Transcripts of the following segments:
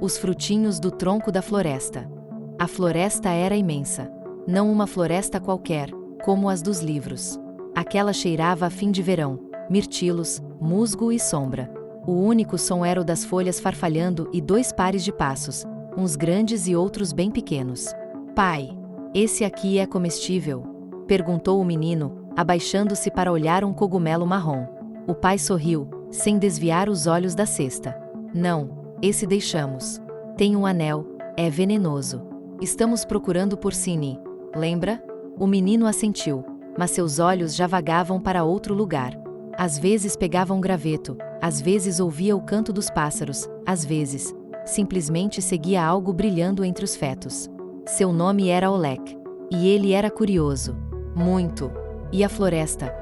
Os frutinhos do tronco da floresta. A floresta era imensa. Não uma floresta qualquer, como as dos livros. Aquela cheirava a fim de verão, mirtilos, musgo e sombra. O único som era o das folhas farfalhando e 2 pares de passos, uns grandes e outros bem pequenos. Pai, esse aqui é comestível? Perguntou o menino, abaixando-se para olhar um cogumelo marrom. O pai sorriu, sem desviar os olhos da cesta. Não, esse deixamos. Tem um anel, é venenoso. Estamos procurando porcini, lembra? O menino assentiu, mas seus olhos já vagavam para outro lugar. Às vezes pegava um graveto, às vezes ouvia o canto dos pássaros, às vezes, simplesmente seguia algo brilhando entre os fetos. Seu nome era Olek. E ele era curioso. Muito. E a floresta?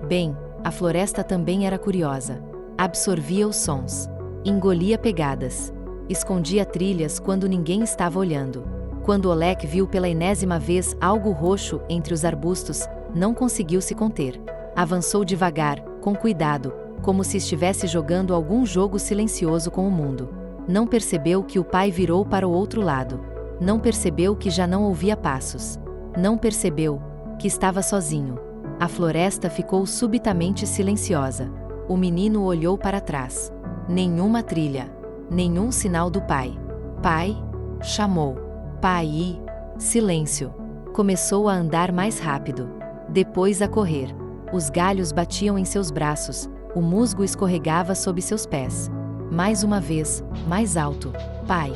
Bem, a floresta também era curiosa. Absorvia os sons. Engolia pegadas. Escondia trilhas quando ninguém estava olhando. Quando Olek viu pela enésima vez algo roxo entre os arbustos, não conseguiu se conter. Avançou devagar, com cuidado, como se estivesse jogando algum jogo silencioso com o mundo. Não percebeu que o pai virou para o outro lado. Não percebeu que já não ouvia passos. Não percebeu que estava sozinho. A floresta ficou subitamente silenciosa. O menino olhou para trás. Nenhuma trilha. Nenhum sinal do pai. Pai? Chamou. Pai e... silêncio. Começou a andar mais rápido. Depois a correr. Os galhos batiam em seus braços. O musgo escorregava sob seus pés. Mais uma vez, mais alto. Pai.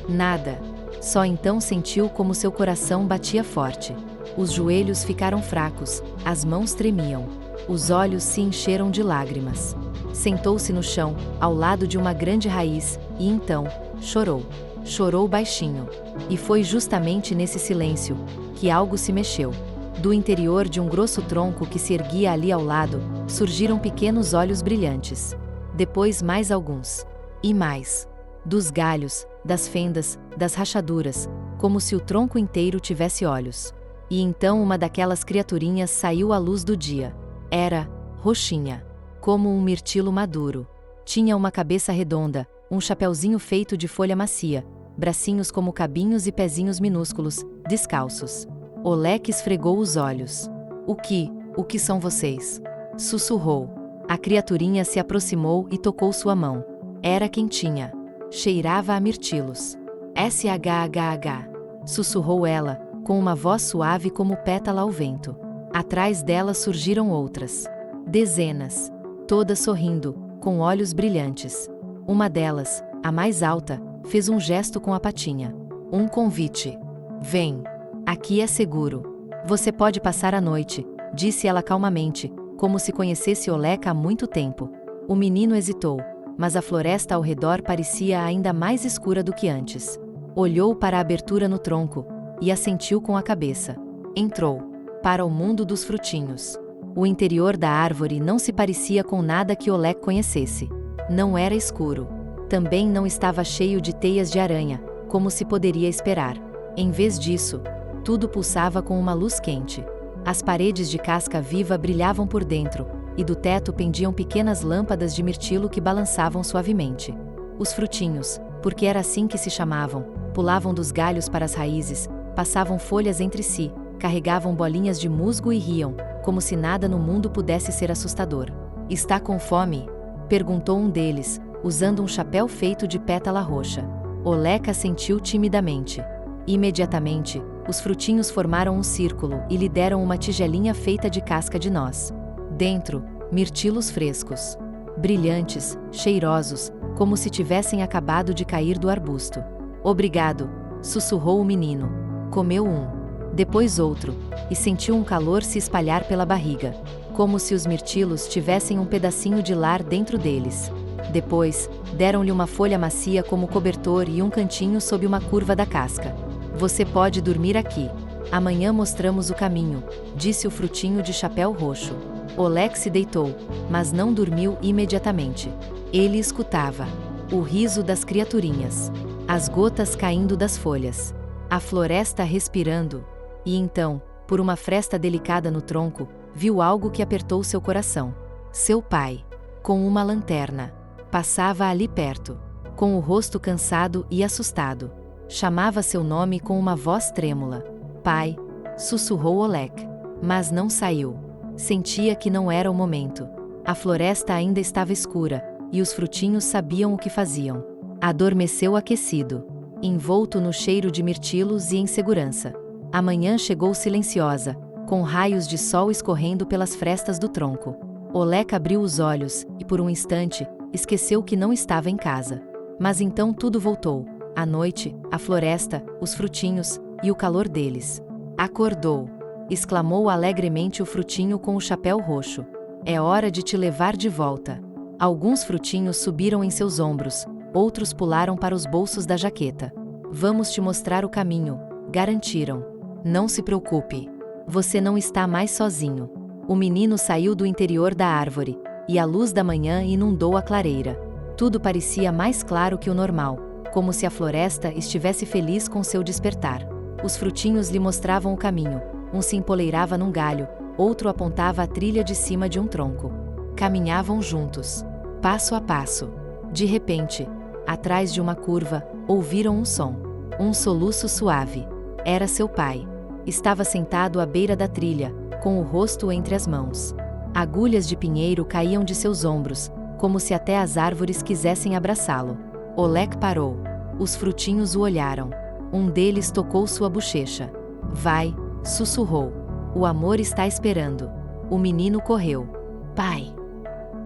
Nada. Só então sentiu como seu coração batia forte. Os joelhos ficaram fracos, as mãos tremiam. Os olhos se encheram de lágrimas. Sentou-se no chão, ao lado de uma grande raiz, e então, chorou. Chorou baixinho. E foi justamente nesse silêncio que algo se mexeu. Do interior de um grosso tronco que se erguia ali ao lado, surgiram pequenos olhos brilhantes. Depois mais alguns. E mais. Dos galhos, das fendas, das rachaduras, como se o tronco inteiro tivesse olhos. E então uma daquelas criaturinhas saiu à luz do dia. Era roxinha, como um mirtilo maduro. Tinha uma cabeça redonda, um chapeuzinho feito de folha macia, bracinhos como cabinhos e pezinhos minúsculos, descalços. Olek esfregou os olhos. O que são vocês? Sussurrou. A criaturinha se aproximou e tocou sua mão. Era quentinha. Cheirava a mirtilos. SHHH. Sussurrou ela, com uma voz suave como pétala ao vento. Atrás dela surgiram outras. Dezenas. Todas sorrindo, com olhos brilhantes. Uma delas, a mais alta, fez um gesto com a patinha. Um convite. Vem. Aqui é seguro. Você pode passar a noite, disse ela calmamente, como se conhecesse Olek há muito tempo. O menino hesitou, mas a floresta ao redor parecia ainda mais escura do que antes. Olhou para a abertura no tronco e assentiu com a cabeça. Entrou para o mundo dos frutinhos. O interior da árvore não se parecia com nada que Olek conhecesse. Não era escuro. Também não estava cheio de teias de aranha, como se poderia esperar. Em vez disso, tudo pulsava com uma luz quente. As paredes de casca viva brilhavam por dentro, e do teto pendiam pequenas lâmpadas de mirtilo que balançavam suavemente. Os frutinhos, porque era assim que se chamavam, pulavam dos galhos para as raízes, passavam folhas entre si, carregavam bolinhas de musgo e riam, como se nada no mundo pudesse ser assustador. Está com fome? Perguntou um deles, usando um chapéu feito de pétala roxa. Olek assentiu timidamente. Imediatamente, os frutinhos formaram um círculo e lhe deram uma tigelinha feita de casca de noz. Dentro, mirtilos frescos. Brilhantes, cheirosos, como se tivessem acabado de cair do arbusto. Obrigado, sussurrou o menino. Comeu um. Depois outro, e sentiu um calor se espalhar pela barriga, como se os mirtilos tivessem um pedacinho de lar dentro deles. Depois, deram-lhe uma folha macia como cobertor e um cantinho sob uma curva da casca. Você pode dormir aqui. Amanhã mostramos o caminho, disse o frutinho de chapéu roxo. Olek se deitou, mas não dormiu imediatamente. Ele escutava o riso das criaturinhas, as gotas caindo das folhas, a floresta respirando. E então, por uma fresta delicada no tronco, viu algo que apertou seu coração. Seu pai, com uma lanterna, passava ali perto. com o rosto cansado e assustado. Chamava seu nome com uma voz trêmula. Pai, sussurrou Olek. Mas não saiu. Sentia que não era o momento. A floresta ainda estava escura, e os frutinhos sabiam o que faziam. Adormeceu aquecido, envolto no cheiro de mirtilos e em segurança. A manhã chegou silenciosa, com raios de sol escorrendo pelas frestas do tronco. Olek abriu os olhos, e por um instante, esqueceu que não estava em casa. Mas então tudo voltou. A noite, a floresta, os frutinhos, e o calor deles. Acordou! Exclamou alegremente o frutinho com o chapéu roxo. É hora de te levar de volta. Alguns frutinhos subiram em seus ombros, outros pularam para os bolsos da jaqueta. Vamos te mostrar o caminho, garantiram. Não se preocupe. Você não está mais sozinho. O menino saiu do interior da árvore, e a luz da manhã inundou a clareira. Tudo parecia mais claro que o normal, como se a floresta estivesse feliz com seu despertar. Os frutinhos lhe mostravam o caminho. Um se empoleirava num galho, outro apontava a trilha de cima de um tronco. Caminhavam juntos, passo a passo. De repente, atrás de uma curva, ouviram um som. Um soluço suave. Era seu pai. Estava sentado à beira da trilha, com o rosto entre as mãos. Agulhas de pinheiro caíam de seus ombros, como se até as árvores quisessem abraçá-lo. Olek parou. Os frutinhos o olharam. Um deles tocou sua bochecha. Vai, sussurrou. O amor está esperando. O menino correu. Pai!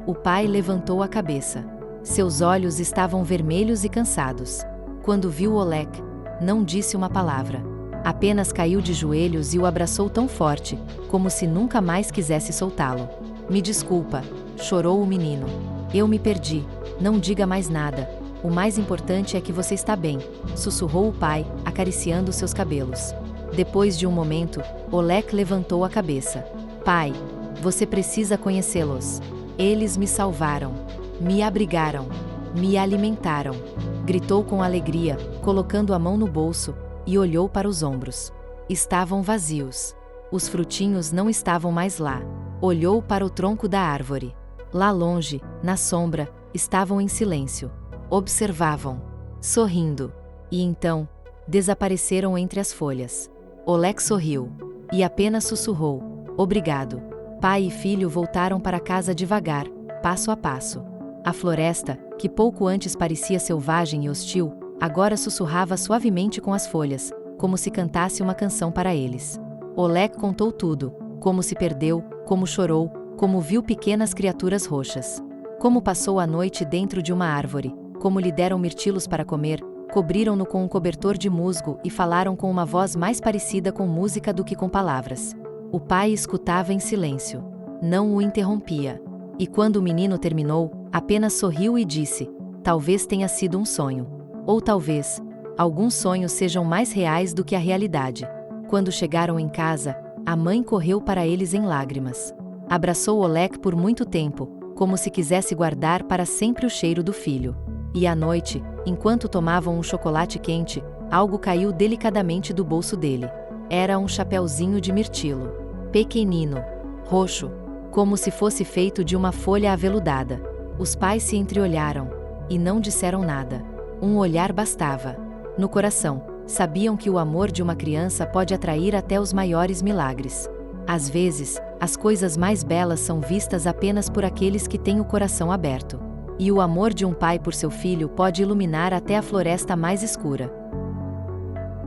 O pai levantou a cabeça. Seus olhos estavam vermelhos e cansados. Quando viu Olek, não disse uma palavra. Apenas caiu de joelhos e o abraçou tão forte, como se nunca mais quisesse soltá-lo. Me desculpa, chorou o menino. Eu me perdi. Não diga mais nada. O mais importante é que você está bem, sussurrou o pai, acariciando seus cabelos. Depois de um momento, Olek levantou a cabeça. Pai, você precisa conhecê-los. Eles me salvaram. Me abrigaram. Me alimentaram. Gritou com alegria, colocando a mão no bolso, e olhou para os ombros. Estavam vazios. Os frutinhos não estavam mais lá. Olhou para o tronco da árvore. Lá longe, na sombra, estavam em silêncio. Observavam, sorrindo. E então, desapareceram entre as folhas. Olek sorriu. E apenas sussurrou. Obrigado. Pai e filho voltaram para casa devagar, passo a passo. A floresta, que pouco antes parecia selvagem e hostil, agora sussurrava suavemente com as folhas, como se cantasse uma canção para eles. Olek contou tudo, como se perdeu, como chorou, como viu pequenas criaturas roxas. Como passou a noite dentro de uma árvore, como lhe deram mirtilos para comer, cobriram-no com um cobertor de musgo e falaram com uma voz mais parecida com música do que com palavras. O pai escutava em silêncio. Não o interrompia. E quando o menino terminou, apenas sorriu e disse: talvez tenha sido um sonho. Ou talvez, alguns sonhos sejam mais reais do que a realidade. Quando chegaram em casa, a mãe correu para eles em lágrimas. Abraçou Olek por muito tempo, como se quisesse guardar para sempre o cheiro do filho. E à noite, enquanto tomavam um chocolate quente, algo caiu delicadamente do bolso dele. Era um chapeuzinho de mirtilo. Pequenino, roxo, como se fosse feito de uma folha aveludada. Os pais se entreolharam, e não disseram nada. Um olhar bastava. No coração, sabiam que o amor de uma criança pode atrair até os maiores milagres. Às vezes, as coisas mais belas são vistas apenas por aqueles que têm o coração aberto. E o amor de um pai por seu filho pode iluminar até a floresta mais escura.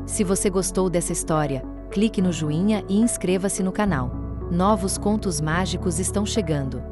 Se você gostou dessa história, clique no joinha e inscreva-se no canal. Novos contos mágicos estão chegando.